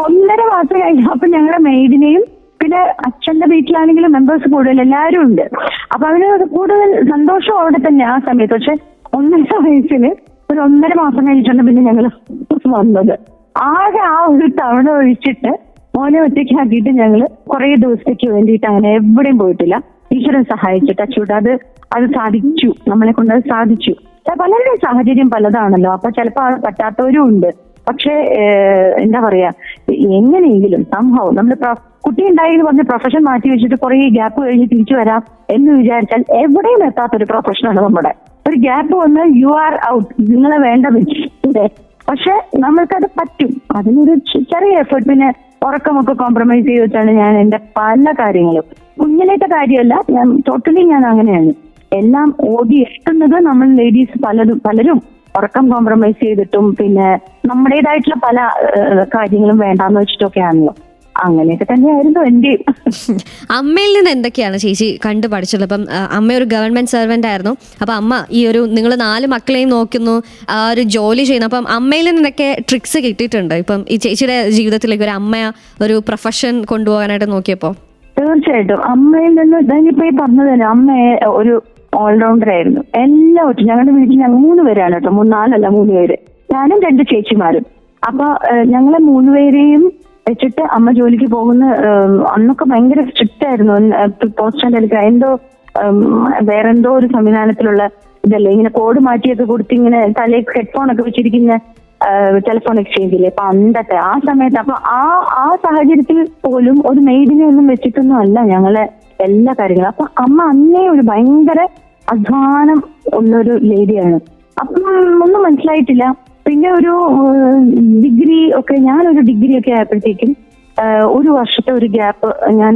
1.5 മാസം കഴിഞ്ഞു. അപ്പൊ ഞങ്ങളുടെ മെയ്ഡിനെയും പിന്നെ അച്ഛന്റെ വീട്ടിലാണെങ്കിലും മെമ്പേഴ്സ് കൂടുതൽ എല്ലാവരും ഉണ്ട്. അപ്പൊ അവന് കൂടുതൽ സന്തോഷം അവിടെ തന്നെ ആ സമയത്ത്. പക്ഷെ 1.5 വയസ്സിന് ഒരു 1.5 മാസം കഴിഞ്ഞിട്ടാണ് പിന്നെ ഞങ്ങൾ വന്നത്. ആകെ ആ ഒരു തവണ ഒഴിച്ചിട്ട് മോനെ ഒറ്റയ്ക്കാക്കിയിട്ട് ഞങ്ങള് കുറെ ദിവസത്തേക്ക് വേണ്ടിയിട്ട് അങ്ങനെ എവിടെയും പോയിട്ടില്ല. ഈശ്വരൻ സഹായിച്ചിട്ട് അച്ചൂട്ട് അത് സാധിച്ചു, നമ്മളെ കൊണ്ട് അത് സാധിച്ചു. പലരുടെ സാഹചര്യം പലതാണല്ലോ, അപ്പൊ ചിലപ്പോ അത് പറ്റാത്തവരും ഉണ്ട്. പക്ഷെ എന്താ പറയാ, എങ്ങനെയെങ്കിലും സംഭവം നമ്മൾ കുട്ടി ഉണ്ടായെന്ന് പറഞ്ഞ് പ്രൊഫഷൻ മാറ്റി വെച്ചിട്ട് കുറെ ഗ്യാപ്പ് കഴിഞ്ഞ് തിരിച്ചു വരാം എന്ന് വിചാരിച്ചാൽ എവിടെയും എത്താത്തൊരു പ്രൊഫഷനാണ് നമ്മുടെ. ഒരു ഗ്യാപ്പ് വന്ന് യു ആർ ഔട്ട്, നിങ്ങളെ വേണ്ട വെച്ചിട്ടുണ്ട്. പക്ഷെ നമ്മൾക്കത് പറ്റും. അതിനൊരു ചെറിയ എഫേർട്ട്, പിന്നെ ഉറക്കമൊക്കെ കോംപ്രമൈസ് ചെയ്ത് വെച്ചാണ് ഞാൻ എന്റെ പല കാര്യങ്ങളും കുഞ്ഞിലേത്തെ കാര്യമല്ല, ഞാൻ ടോട്ടലി ഞാൻ അങ്ങനെയാണ്. എല്ലാം ഓടി എത്തുന്നത് നമ്മൾ ലേഡീസ് പലരും ഉറക്കം കോംപ്രമൈസ് ചെയ്തിട്ടും പിന്നെ നമ്മുടേതായിട്ടുള്ള പല കാര്യങ്ങളും വേണ്ടാന്ന് വെച്ചിട്ടൊക്കെയാണല്ലോ. അങ്ങനെയൊക്കെ തന്നെയായിരുന്നു എന്റെ. അമ്മയിൽ നിന്ന് എന്തൊക്കെയാണ് ചേച്ചി കണ്ടു പഠിച്ചത്? അപ്പം അമ്മ ഒരു ഗവൺമെന്റ് സെർവന്റ് ആയിരുന്നു. അപ്പൊ അമ്മ ഈ ഒരു നിങ്ങൾ 4 മക്കളെയും നോക്കുന്നു, ആ ഒരു ജോലി ചെയ്യുന്നു. അപ്പം അമ്മയിൽ നിന്നൊക്കെ ട്രിക്സ് കിട്ടിയിട്ടുണ്ട് ഇപ്പം ഈ ചേച്ചിയുടെ ജീവിതത്തിലേക്ക് ഒരു അമ്മ ഒരു പ്രൊഫഷൻ കൊണ്ടുപോകാനായിട്ട് നോക്കിയപ്പോ? തീർച്ചയായിട്ടും അമ്മയിൽ നിന്ന് ഇതായിപ്പോ ഈ പറഞ്ഞത് തന്നെ, അമ്മ ഒരു ഓൾറൗണ്ടർ ആയിരുന്നു. എല്ലാവരും ഞങ്ങളുടെ വീട്ടിൽ ഞങ്ങൾ 3 പേരാണ് കേട്ടോ, 3 പേര്, ഞാനും 2 ചേച്ചിമാരും. അപ്പൊ ഞങ്ങളെ 3 പേരെയും വെച്ചിട്ട് അമ്മ ജോലിക്ക് പോകുന്ന അന്നൊക്കെ ഭയങ്കര സ്ട്രിക്റ്റ് ആയിരുന്നു. പോസ്റ്റ് ആൻഡ് ടെലിഗ്രാം എന്തോ വേറെന്തോ ഒരു സംവിധാനത്തിലുള്ള ഇതല്ലേ, ഇങ്ങനെ കോഡ് മാറ്റിയൊക്കെ കൊടുത്ത് ഇങ്ങനെ തലയിൽ ഹെഡ്ഫോൺ ഒക്കെ വെച്ചിരിക്കുന്ന ടെലിഫോൺ എക്സ്ചേഞ്ചില്ലേ ഇപ്പൊ അന്നത്തെ ആ സമയത്ത്. അപ്പൊ ആ സാഹചര്യത്തിൽ പോലും ഒരു മെയ്ഡിനെ ഒന്നും വെച്ചിട്ടൊന്നും അല്ല ഞങ്ങളെ എല്ലാ കാര്യങ്ങളും. അപ്പൊ അമ്മ അന്നേ ഒരു ഭയങ്കര അധ്വാനം ഉള്ളൊരു ലേഡിയാണ്. അപ്പം ഒന്നും മനസ്സിലായിട്ടില്ല. പിന്നെ ഒരു ഡിഗ്രി ഒക്കെ, ഞാനൊരു ഡിഗ്രി ഒക്കെ ആയപ്പോഴത്തേക്കും 1 വർഷത്തെ ഒരു ഗ്യാപ്പ്, ഞാൻ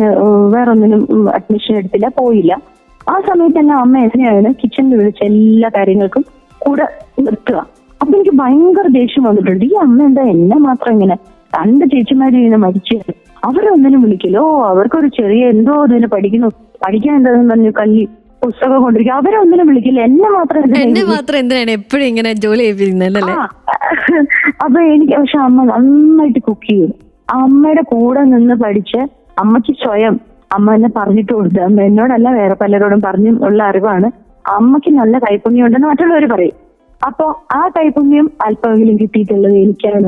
വേറൊന്നിനും അഡ്മിഷൻ എടുത്തില്ല, പോയില്ല. ആ സമയത്ത് തന്നെ അമ്മ എങ്ങനെയാണ് കിച്ചണിൽ വിളിച്ച എല്ലാ കാര്യങ്ങൾക്കും കൂടെ നിർത്തുക. അപ്പൊ എനിക്ക് ഭയങ്കര ദേഷ്യം വന്നിട്ടുണ്ട്. ഈ അമ്മ എന്താ എന്നെ മാത്രം ഇങ്ങനെ, 2 ചേച്ചിമാരും ഇങ്ങനെ മരിച്ചു, അവരൊന്നിനും വിളിക്കല്ലോ, അവർക്കൊരു ചെറിയ എന്തോ ഇതിന് പഠിക്കാൻ എന്താന്ന് പറഞ്ഞു കല്ലി പുസ്തകം കൊണ്ടിരിക്കും, അവരൊന്നിനും വിളിക്കില്ല, എന്നെ മാത്രം എന്തിനാണ് എപ്പോഴും ഇങ്ങനെ ജോലി ചെയ്യിപ്പിക്കുന്നല്ലേ? അപ്പൊ എനിക്ക് പക്ഷെ അമ്മ നന്നായിട്ട് കുക്ക് ചെയ്യും. അമ്മയുടെ കൂടെ നിന്ന് പഠിച്ച് അമ്മയ്ക്ക് സ്വയം അമ്മ എന്നെ പറഞ്ഞിട്ട് കൊടുത്തു. അമ്മ എന്നോടല്ല വേറെ പലരോടും പറഞ്ഞു ഉള്ള അറിവാണ്. അമ്മയ്ക്ക് നല്ല കൈപ്പുണ്യം ഉണ്ടെന്ന് മറ്റുള്ളവർ പറയും. അപ്പൊ ആ കൈപുണ്യം അല്പമെങ്കിലും കിട്ടിയിട്ടുള്ളത് എനിക്കാണ്.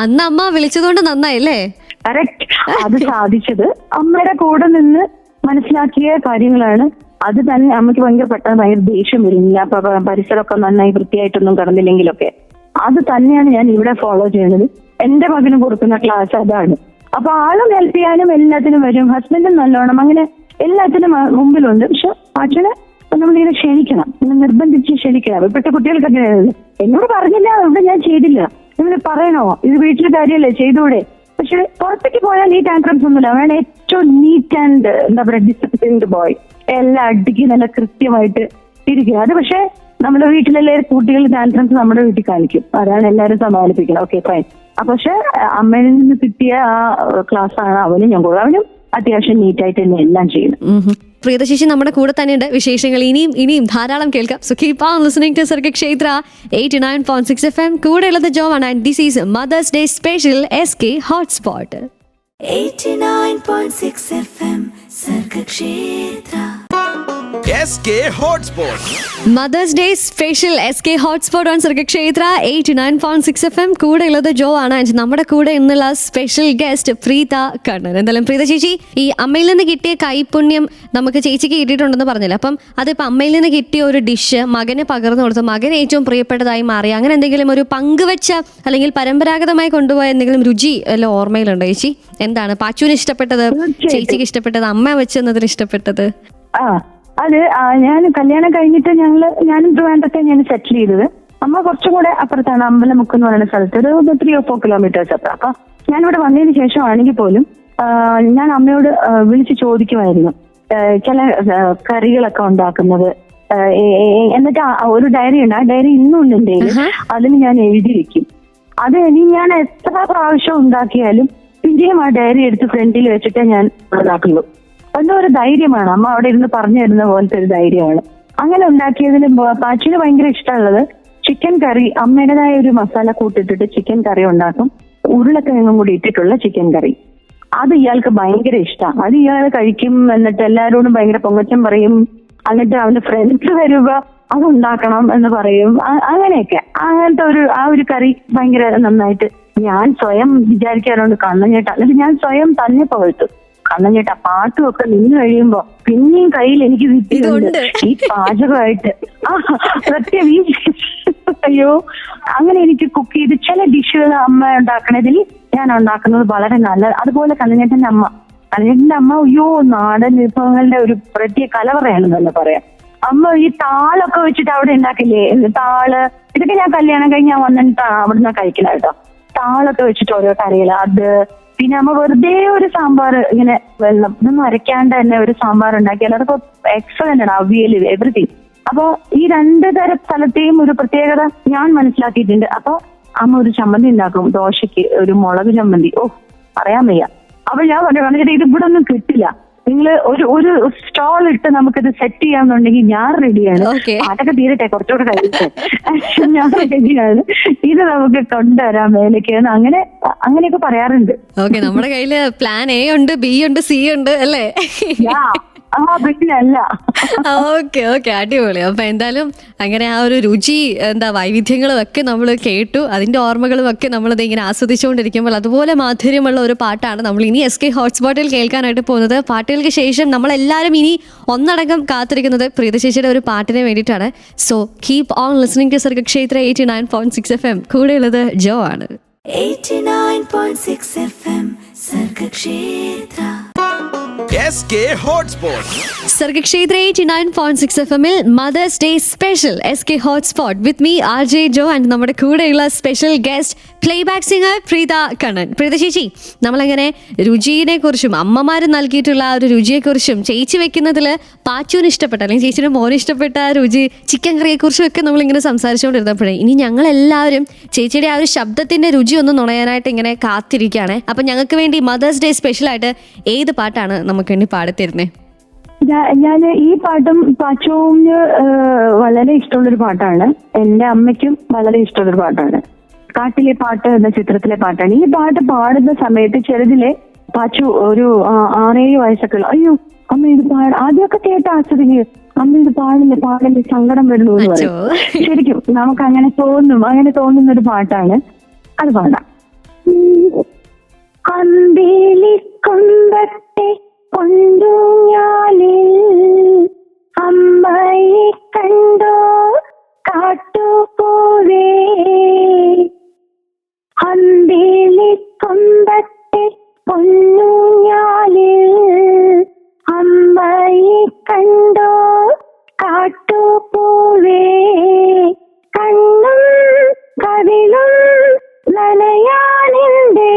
അന്ന് അമ്മ വിളിച്ചതുകൊണ്ട് നന്നായില്ലേ? കറക്റ്റ്. അത് സാധിച്ചത് അമ്മയുടെ കൂടെ നിന്ന് മനസ്സിലാക്കിയ കാര്യങ്ങളാണ്. അത് തന്നെ അമ്മയ്ക്ക് പെട്ടെന്ന് ഭയങ്കര ദേഷ്യം വരുന്നില്ല. അപ്പൊ പരിസരമൊക്കെ നന്നായി വൃത്തിയായിട്ടൊന്നും കിടന്നില്ലെങ്കിലൊക്കെ അത് തന്നെയാണ് ഞാൻ ഇവിടെ ഫോളോ ചെയ്യുന്നത്. എന്റെ മകന് കൊടുക്കുന്ന ക്ലാസ് അതാണ്. അപ്പൊ ആളും ഹെൽപ്പ് ചെയ്യാനും എല്ലാത്തിനും വരും. ഹസ്ബൻഡും നല്ലോണം അങ്ങനെ എല്ലാത്തിനും മുമ്പിലുണ്ട്. പക്ഷെ അച്ഛനെ നമ്മളിങ്ങനെ ക്ഷണിക്കണം, നിർബന്ധിച്ച് ക്ഷണിക്കണം. ഇപ്പോഴത്തെ കുട്ടികൾക്കൊക്കെ എന്നോട് പറഞ്ഞില്ല അതുകൊണ്ട് ഞാൻ ചെയ്തില്ല, നിങ്ങൾ പറയണോ, ഇത് വീട്ടിലെ കാര്യമല്ലേ ചെയ്തൂടെ. പക്ഷെ പുറത്തേക്ക് പോയാൽ ഈ ടാൻട്രംസ് ഒന്നുമില്ല. വേണം ഏറ്റവും നീറ്റ് ആൻഡ് എന്താ പറയുക ഡിസിപ്ലിൻഡ് ബോയ്, എല്ലാം അടിക്ക് നല്ല കൃത്യമായിട്ട് ഇരിക്കുക. അത് പക്ഷെ നമ്മുടെ വീട്ടിലെല്ലാ കുട്ടികൾ ടാൻട്രംസ് നമ്മുടെ വീട്ടിൽ കാണിക്കും, അതാണ് എല്ലാവരും സമാധാനിപ്പിക്കണം. Okay fine. പക്ഷെ അമ്മയിൽ നിന്ന് കിട്ടിയ ആ ക്ലാസ് ആണ് അവനും ഞാൻ കൊടുക്കും. അവനും അത്യാവശ്യം നീറ്റായിട്ട് തന്നെ എല്ലാം ചെയ്യുന്നു. പ്രിയത ചേച്ചി നമ്മുടെ കൂടെ തന്നെയുണ്ട്. വിശേഷങ്ങൾ ഇനിയും ധാരാളം കേൾക്കാം. So keep on listening to Sargakshetra 89.6 FM. കൂടെ ഉള്ളത് ജോവാണ്. And this is Mother's day special SK hotspot 89.6 FM Sargakshetra SK Hotspot. Mothers day special SK hotspot on Sargakshetra 89.6 FM. കൂടെ ഉള്ളത് ജോ ആണ്. നമ്മുടെ കൂടെ ഇന്നുള്ള സ്പെഷ്യൽ ഗസ്റ്റ് പ്രീത കണ്ണൻ. എന്തായാലും പ്രീത ചേച്ചി, ഈ അമ്മയിൽ നിന്ന് കിട്ടിയ കൈപുണ്യം നമുക്ക് ചേച്ചിക്ക് കിട്ടിയിട്ടുണ്ടെന്ന് പറഞ്ഞില്ല. അപ്പം അതിപ്പോൾ അമ്മയിൽ നിന്ന് കിട്ടിയ ഒരു ഡിഷ് മകന് പകർന്നു കൊടുത്ത് മകന് ഏറ്റവും പ്രിയപ്പെട്ടതായി മാറി, അങ്ങനെ എന്തെങ്കിലും ഒരു പങ്കുവെച്ച അല്ലെങ്കിൽ പരമ്പരാഗതമായി കൊണ്ടുപോയ എന്തെങ്കിലും രുചി എല്ലാം ഓർമ്മയിലുണ്ടോ ചേച്ചി? എന്താണ് പാച്ചുവിന് ഇഷ്ടപ്പെട്ടത്, ചേച്ചിക്ക് ഇഷ്ടപ്പെട്ടത്, അമ്മ വെച്ചെന്നതിന് ഇഷ്ടപ്പെട്ടത്? അത് ഞാൻ കല്യാണം കഴിഞ്ഞിട്ട് ഞാനും ട്രിവാൻഡ്രത്തെ ഞാൻ സെറ്റിൽ ചെയ്തത്. അമ്മ കുറച്ചും കൂടെ അപ്പുറത്താണ്, അമ്പലമുക്ക് എന്ന് പറയുന്ന സ്ഥലത്ത്, ഒരു 3 or 4 kilometers അപ്പുറം. അപ്പൊ ഞാനിവിടെ വന്നതിന് ശേഷം ആണെങ്കിൽ പോലും ഞാൻ അമ്മയോട് വിളിച്ച് ചോദിക്കുമായിരുന്നു ചില കറികളൊക്കെ ഉണ്ടാക്കുന്നത്. എന്നിട്ട് ഒരു ഡയറി ഉണ്ട്, ആ ഡയറി ഇന്നും ഉണ്ട് എൻ്റെ കയ്യിൽ. അതിന് ഞാൻ എഴുതി വെക്കും. അത് ഇനി ഞാൻ എത്ര പ്രാവശ്യം ഉണ്ടാക്കിയാലും പിന്നെയും ആ ഡയറി എടുത്ത് ഫ്രണ്ടിൽ വെച്ചിട്ടേ ഞാൻ ഉണ്ടാക്കുള്ളൂ. എന്തോ ഒരു ധൈര്യമാണ്, അമ്മ അവിടെ ഇരുന്ന് പറഞ്ഞു തരുന്ന പോലത്തെ ഒരു ധൈര്യമാണ്. അങ്ങനെ ഉണ്ടാക്കിയതിൽ പാച്ചിന് ഭയങ്കര ഇഷ്ടമുള്ളത് ചിക്കൻ കറി. അമ്മയുടേതായ ഒരു മസാല കൂട്ടിട്ടിട്ട് ചിക്കൻ കറി ഉണ്ടാക്കും, ഉരുളക്കിഴങ്ങും കൂടി ഇട്ടിട്ടുള്ള ചിക്കൻ കറി. അത് ഇയാൾക്ക് ഭയങ്കര ഇഷ്ടമാണ്. അത് ഇയാൾ കഴിക്കും. എന്നിട്ട് എല്ലാവരോടും ഭയങ്കര പൊങ്ങച്ചം പറയും. എന്നിട്ട് അവന്റെ ഫ്രണ്ട്സ് വരുമ്പോ അത് ഉണ്ടാക്കണം എന്ന് പറയും. അങ്ങനെയൊക്കെ അങ്ങനത്തെ ആ ഒരു കറി ഭയങ്കര നന്നായിട്ട് ഞാൻ സ്വയം വിചാരിക്കാറുണ്ട്. കണ്ണഞ്ഞേട്ട എന്നിട്ട് ഞാൻ സ്വയം തന്നെ പുകഴ്ത്തു. കണ്ണഞ്ഞേട്ട പാട്ടുമൊക്കെ നിന്ന് കഴിയുമ്പോ പിന്നെയും കയ്യിൽ എനിക്ക് കിട്ടിയിട്ടുണ്ട് ഈ പാചകമായിട്ട്. സത്യം ഈ അയ്യോ അങ്ങനെ എനിക്ക് കുക്ക് ചെയ്ത് ചില ഡിഷുകൾ അമ്മ ഉണ്ടാക്കണതിൽ ഞാൻ ഉണ്ടാക്കുന്നത് വളരെ നല്ലത്. അതുപോലെ കണ്ണഞ്ഞേട്ടന്റെ അമ്മ അയ്യോ നാടൻ വിഭവങ്ങളുടെ ഒരു പ്രത്യേക കലവറയാണെന്നല്ല പറയാം. അമ്മ ഈ താളൊക്കെ വെച്ചിട്ട് അവിടെ ഉണ്ടാക്കില്ലേ, താള് ഇതൊക്കെ ഞാൻ കല്യാണം കഴിഞ്ഞ് ഞാൻ വന്നിട്ട് അവിടുന്ന് കഴിക്കില്ല കേട്ടോ. താളൊക്കെ വെച്ചിട്ട് ഓരോ കറികൾ, അത് പിന്നെ അമ്മ വെറുതെ ഒരു സാമ്പാർ ഇങ്ങനെ വെള്ളം ഇതൊന്നും അരയ്ക്കാണ്ട് തന്നെ ഒരു സാമ്പാർ ഉണ്ടാക്കിയാൽ അതൊക്കെ എക്സലന്റ് ആണ്, അവിയല് എവറിത്തിങ്. അപ്പൊ ഈ 2 തരം സ്ഥലത്തെയും ഒരു പ്രത്യേകത ഞാൻ മനസ്സിലാക്കിയിട്ടുണ്ട്. അപ്പൊ അമ്മ ഒരു ചമ്മന്തി ഉണ്ടാക്കും, ദോശയ്ക്ക് ഒരു മുളക് ചമ്മന്തി, പറയാൻ വയ്യ. അപ്പൊ ഞാൻ പറഞ്ഞു ഇത് ഇവിടെ ഒന്നും കിട്ടില്ല, നിങ്ങൾ ഒരു സ്റ്റോൾ ഇട്ട് നമുക്കിത് സെറ്റ് ചെയ്യാന്നുണ്ടെങ്കിൽ ഞാൻ റെഡിയാണ്. പാട്ടൊക്കെ തീരട്ടെ, കുറച്ചുകൂടെ കഴിഞ്ഞിട്ട് ഞാൻ റെഡിയാണ്, ഇത് നമുക്ക് കൊണ്ടുവരാം മേലേക്ക്. അങ്ങനെയൊക്കെ പറയാറുണ്ട്. ഓക്കെ, നമ്മുടെ കയ്യില് പ്ലാൻ എ ഉണ്ട്, ബി ഉണ്ട്, സി ഉണ്ട് അല്ലേ? അല്ല. ഓക്കെ ഓക്കെ, അടിപൊളി. അപ്പൊ എന്തായാലും അങ്ങനെ ആ ഒരു രുചി വൈവിധ്യങ്ങളും ഒക്കെ നമ്മൾ കേട്ടു, അതിന്റെ ഓർമ്മകളും ഒക്കെ നമ്മളിത് ഇങ്ങനെ ആസ്വദിച്ചുകൊണ്ടിരിക്കുമ്പോൾ അതുപോലെ മാധുര്യമുള്ള ഒരു പാട്ടാണ് നമ്മൾ ഇനി SK ഹോട്ട്സ്പോട്ടിൽ കേൾക്കാനായിട്ട് പോകുന്നത്. പാട്ടുകൾക്ക് ശേഷം നമ്മളെല്ലാവരും ഇനി ഒന്നടങ്കം കാത്തിരിക്കുന്നത് പ്രീത ചേച്ചിയുടെ ഒരു പാട്ടിന് വേണ്ടിയിട്ടാണ്. So keep on listening to Sargakshetra 89.6 FM. കൂടെയുള്ളത് ജോ ആണ്. 89.6 FM Sargakshetra SK Hotspot. Sargakshetra 89.6 FMൽ Mother's day special SK hotspot with me RJ Jo and നമ്മുടെ കൂടെയുള്ള special guest playback singer Preetha Kannan. Preetha ചേച്ചി, നമ്മളങ്ങനെ രുചിയെ കുറിച്ചും അമ്മമാർ നൽകിയിട്ടുള്ള ആ ഒരു രുചിയെക്കുറിച്ചും ചേച്ചി വെക്കുന്നതിൽ പാച്ചുവിന് ഇഷ്ടപ്പെട്ട അല്ലെങ്കിൽ ചേച്ചിയുടെ മോന് ഇഷ്ടപ്പെട്ട ആ രുചി ചിക്കൻ കറിയെ കുറിച്ചും ഒക്കെ നമ്മളിങ്ങനെ സംസാരിച്ചുകൊണ്ടിരുന്നപ്പോഴേ ഇനി ഞങ്ങളെല്ലാവരും ചേച്ചിയുടെ ആ ഒരു ശബ്ദത്തിന്റെ രുചി ഒന്ന് നുണയാനായിട്ട് ഇങ്ങനെ കാത്തിരിക്കുകയാണ്. അപ്പൊ ഞങ്ങൾക്ക് വേണ്ടി മദേഴ്സ് ഡേ സ്പെഷ്യലായിട്ട് ഏത് പാട്ടാണ് നമുക്ക് വേണ്ടി പാടിത്തരുന്നേ? ഞാൻ ഈ പാട്ടും പാച്ചുവിന് വളരെ ഇഷ്ടമുള്ളൊരു പാട്ടാണ്, എന്റെ അമ്മയ്ക്കും വളരെ ഇഷ്ടമുള്ളൊരു പാട്ടാണ്. കാട്ടിലെ പാട്ട് എന്ന ചിത്രത്തിലെ പാട്ടാണ്. ഈ പാട്ട് പാടുന്ന സമയത്ത് ചെറുതിലെ പാച്ചു ഒരു 6-7 വയസ്സൊക്കെ ഉള്ളു. അയ്യോ അമ്മ ഇത് ആദ്യമൊക്കെ കേട്ട് ആസ്വദിക്കുക, അമ്മ ഇത് പാടില്ല സങ്കടം വരുന്നു എന്ന് പറയും. ശരിക്കും നമുക്ക് അങ്ങനെ തോന്നുന്ന ഒരു പാട്ടാണ്. അത് പാടാം. കൊണ്ടത്തെ കൊണ്ടുഞ്ഞാലിൽ അമ്മയെ കണ്ടോ കാട്ടുപോവേ, അന്തേലി കൊണ്ടത്തെ പൊന്നുഞ്ഞാലിൽ അമ്മയെ കണ്ടോ കാട്ടുപോവേ, കണ്ണും കവിളും നനയാനിന്റെ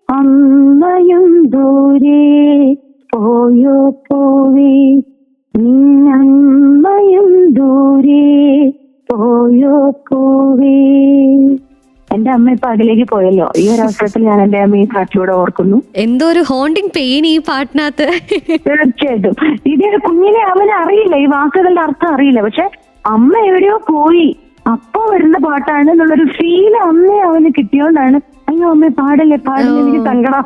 അമ്മയും ദൂരെ പോയോ പോവേ, നിന്നമ്മയും ദൂരെ പോയോ പോവേ. എന്റെ അമ്മ ഇപ്പൊ അകലേക്ക് പോയല്ലോ. ഈ ഒരു അവസരത്തിൽ ഞാൻ എന്റെ അമ്മ ഈ പാട്ടിലൂടെ ഓർക്കുന്നു. എന്തോ ഒരു ഹോണ്ടിങ് പെയിൻ ഈ പാട്ടിനകത്ത്. തീർച്ചയായിട്ടും ഇതൊരു കുഞ്ഞിനെ അവന് അറിയില്ല, ഈ വാക്കുകളുടെ അർത്ഥം അറിയില്ല, പക്ഷെ അമ്മ എവിടെയോ പോയി അപ്പൊ വരുന്ന പാട്ടാണ് എന്നുള്ളൊരു ഫീൽ അമ്മയെ അവന് കിട്ടിയോണ്ടാണ് അയ്യോ അമ്മ പാടല്ലേ എനിക്ക് സങ്കടം.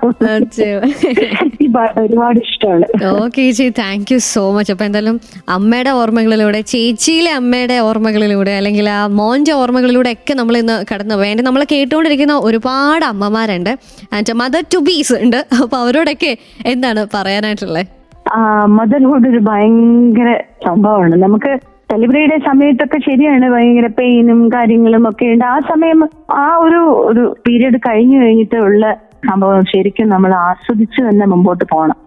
ഈ പാട്ട് ഒരുപാട് ഇഷ്ടമാണ്. ഓക്കെ ചേച്ചി, താങ്ക് യു സോ മച്ച്. അപ്പൊ എന്തായാലും അമ്മയുടെ ഓർമ്മകളിലൂടെ, ചേച്ചിയിലെ അമ്മയുടെ ഓർമ്മകളിലൂടെ അല്ലെങ്കിൽ ആ മോന്റെ ഓർമ്മകളിലൂടെ ഒക്കെ നമ്മൾ ഇന്ന് കടന്നു പോയി. നമ്മൾ കേട്ടുകൊണ്ടിരിക്കുന്ന ഒരുപാട് അമ്മമാരുണ്ട് ആൻഡ് മദർ ടു ബീസ് ഉണ്ട്. അപ്പൊ അവരോടൊക്കെ എന്താണ് പറയാനായിട്ടുള്ളത്? മദർഹുഡ് ഒരു ഭയങ്കര സംഭവമാണ്. നമുക്ക് സെലിബ്രേറ്റ് സമയത്തൊക്കെ ശരിയാണ്, ഭയങ്കര പെയിനും കാര്യങ്ങളും ഒക്കെ ഉണ്ട്. ആ സമയം ആ ഒരു പീരീഡ് കഴിഞ്ഞിട്ടുള്ള സംഭവം ശരിക്കും നമ്മൾ ആസ്വദിച്ച് തന്നെ മുമ്പോട്ട് പോകണം.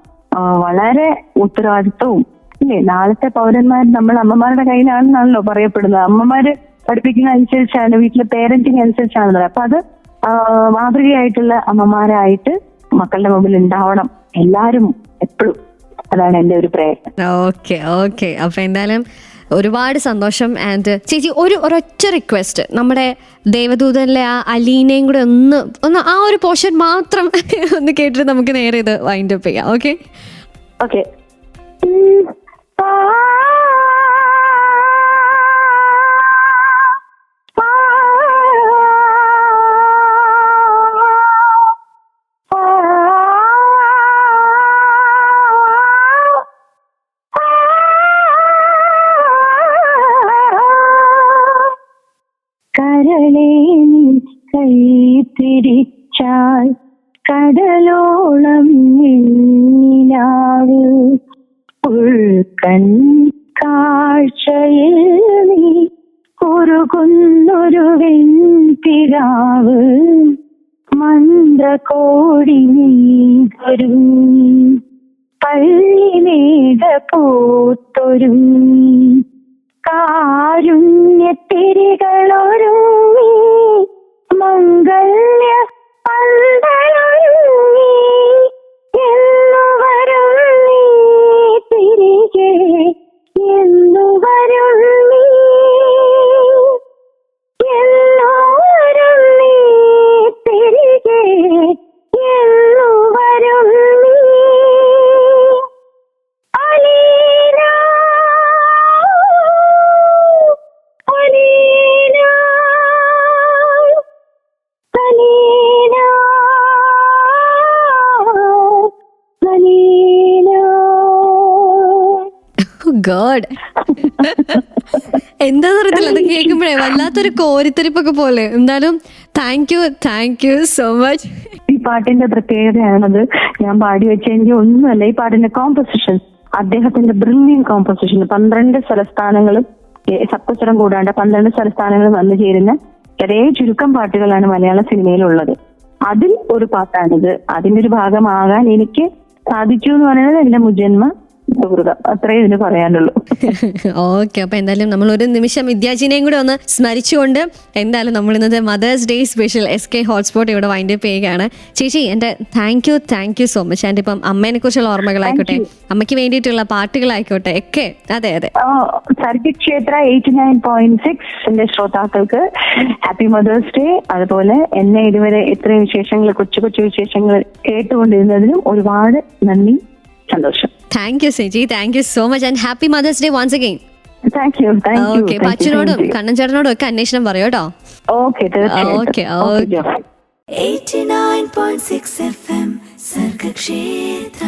വളരെ ഉത്തരവാദിത്വവും ഇല്ലേ, നാളത്തെ പൗരന്മാർ നമ്മൾ അമ്മമാരുടെ കയ്യിലാണെന്നാണല്ലോ പറയപ്പെടുന്നത്. അമ്മമാര് പഠിപ്പിക്കുന്ന അനുസരിച്ചാണ്, വീട്ടിലെ പേരന്റിങ് അനുസരിച്ചാണ്. അപ്പൊ അത് മാതൃകയായിട്ടുള്ള അമ്മമാരായിട്ട് മക്കളുടെ മുമ്പിൽ ഉണ്ടാവണം എല്ലാരും എപ്പോഴും. അതാണ് എന്റെ ഒരു പ്രയത്നം. ഓക്കെ ഓക്കെ, അപ്പൊ എന്തായാലും ഒരുപാട് സന്തോഷം. ആൻഡ് ചേച്ചി ഒരൊറ്റ റിക്വസ്റ്റ്, നമ്മുടെ ദേവദൂതനിലെ ആ അലീനയും കൂടെ ഒന്ന് ആ ഒരു പോർഷൻ മാത്രം ഒന്ന് കേട്ടിട്ട് നമുക്ക് നേരെ ഇത് വൈൻഡ് അപ്പ് ചെയ്യാം. Okay okay. കൈപിടിച്ചാൽ കടലോളം നിലാവ്, ഉൾക്കൺ കാഴ്ചയിൽ നീ കുറുകുന്നൊരു വെൺപിരാവ്, മന്ത്രകോടി നീതൊരുങ്ങി പള്ളിമേട പൂത്തൊരുങ്ങി, കാരുണ്യത്തിരികളൊരുങ്ങി മംഗല്യ പന്തലൊരുങ്ങി. ഗോഡ്. എന്താന്ന് അറിയത്തില്ല, അത് കേൾക്കുമ്പോഴേ വല്ലാത്തൊരു കോരിത്തരിപ്പൊക്കെ പോലെ. എന്തായാലും താങ്ക് യു സോ മച്ച്. ഈ പാട്ടിന്റെ പ്രത്യേകതയാണത്. ഞാൻ പാടി വെച്ചെങ്കിൽ ഒന്നുമല്ല, ഈ പാട്ടിന്റെ കോമ്പോസിഷൻ, അദ്ദേഹത്തിന്റെ ബ്രില്യൻ കോമ്പോസിഷൻ. 12 സ്വരസ്ഥാനങ്ങളും സപ്തസ്വരം കൂടാണ്ട് 12 സ്വരസ്ഥാനങ്ങളും വന്നു ചേരുന്ന വളരെ ചുരുക്കം പാട്ടുകളാണ് മലയാള സിനിമയിലുള്ളത്. അതിൽ ഒരു പാട്ടാണിത്. അതിന്റെ ഒരു ഭാഗമാകാൻ എനിക്ക് സാധിച്ചു എന്ന് പറയുന്നത് എന്റെ മുജന്മ സുഹൃതം. അത്രേ ഇതിന് പറയാനുള്ളൂ. ഓക്കെ, അപ്പൊ എന്തായാലും നമ്മൾ ഒരു നിമിഷം വിദ്യാജിനെയും കൂടെ ഒന്ന് സ്മരിച്ചുകൊണ്ട് എന്തായാലും നമ്മൾ ഇന്നത്തെ mother's day special SK hotspot ഇവിടെ വൈൻഡ് അപ്പ് ചെയ്യുകയാണ്. ചേച്ചി എന്റെ thank you so much. And ഇപ്പം അമ്മേനെ കുറിച്ചുള്ള ഓർമ്മകളായിക്കോട്ടെ, അമ്മയ്ക്ക് വേണ്ടിയിട്ടുള്ള പാട്ടുകളായിക്കോട്ടെ ഒക്കെ. അതെ സർഗിക് ക്ഷേത്ര 89.6 എന്റെ ശ്രോതാക്കൾക്ക് ഹാപ്പി മദേഴ്സ് ഡേ. അതുപോലെ എന്നെ ഇതുവരെ ഇത്രയും വിശേഷങ്ങൾ, കൊച്ചു വിശേഷങ്ങൾ കേട്ടുകൊണ്ടിരുന്നതിനും ഒരുപാട് നന്ദി, സന്തോഷം. താങ്ക് യു ചേച്ചി, thank you so much and happy mother's day once again. Thank you. Okay, അച്ഛനോടും കണ്ണൻ ചേട്ടനോടും ഒക്കെ അന്വേഷണം പറയൂ കേട്ടോ. Okay, okay. 89.6 FM സർഗക്ഷേത്ര.